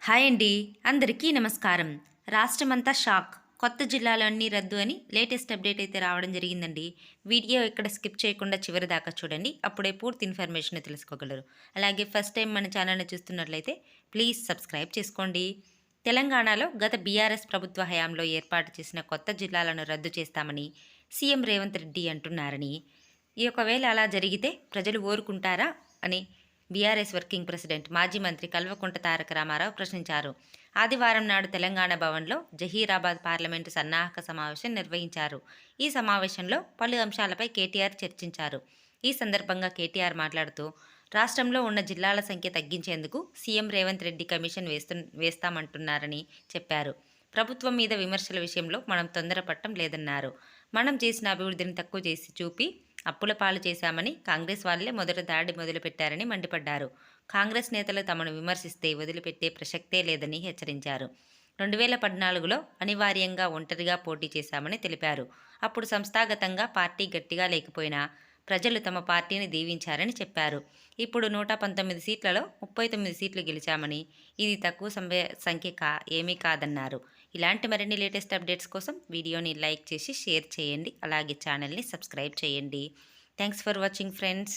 Hi అండి. అందరికీ నమస్కారం. రాష్ట్రమంతా షాక్. కొత్త జిల్లాలన్నీ రద్దు అని లేటెస్ట్ అప్డేట్ అయితే రావడం జరిగిందండి. వీడియో ఎక్కడ స్కిప్ చేయకుండా చివరి దాకా చూడండి. అప్పుడే పూర్తి ఇన్ఫర్మేషన్ తెలుసుకోగలరు. అలాగే ఫస్ట్ టైం మన ఛానల్ని చూస్తున్నట్లయితే ప్లీజ్ సబ్స్క్రైబ్ చేసుకోండి. తెలంగాణలో గత బీఆర్ఎస్ ప్రభుత్వ హయాంలో ఏర్పాటు చేసిన కొత్త జిల్లాలను రద్దు చేస్తామని సీఎం రేవంత్ రెడ్డి అంటున్నారని, ఒకవేళ అలా జరిగితే ప్రజలు ఊరుకుంటారా అని బీఆర్ఎస్ వర్కింగ్ ప్రెసిడెంట్ మాజీ మంత్రి కల్వకుంట్ల తారక రామారావు ప్రశ్నించారు. ఆదివారం నాడు తెలంగాణ భవన్లో జహీరాబాద్ పార్లమెంటు సన్నాహక సమావేశం నిర్వహించారు. ఈ సమావేశంలో పలు అంశాలపై కేటీఆర్ చర్చించారు. ఈ సందర్భంగా కేటీఆర్ మాట్లాడుతూ, రాష్ట్రంలో ఉన్న జిల్లాల సంఖ్య తగ్గించేందుకు సీఎం రేవంత్ రెడ్డి కమిషన్ వేస్తామంటున్నారని చెప్పారు. ప్రభుత్వం మీద విమర్శల విషయంలో మనం తొందరపడటం లేదన్నారు. మనం చేసిన అభివృద్ధిని తక్కువ చేసి చూపి అప్పుల పాలు చేశామని కాంగ్రెస్ వాళ్లే మొదట దాడి మొదలుపెట్టారని మండిపడ్డారు. కాంగ్రెస్ నేతలు తమను విమర్శిస్తే వదిలిపెట్టే ప్రసక్తే లేదని హెచ్చరించారు. 2014లో అనివార్యంగా ఒంటరిగా పోటీ చేశామని తెలిపారు. అప్పుడు సంస్థాగతంగా పార్టీ గట్టిగా లేకపోయినా ప్రజలు తమ పార్టీని దీవించారని చెప్పారు. ఇప్పుడు 119 సీట్లలో 39 సీట్లు గెలిచామని, ఇది తక్కువ సంఖ్య ఏమీ కాదన్నారు. ఇలాంటి మరిన్ని లేటెస్ట్ అప్డేట్స్ కోసం వీడియోని లైక్ చేసి షేర్ చేయండి. అలాగే ఛానల్ని సబ్స్క్రైబ్ చేయండి. Thanks for watching friends.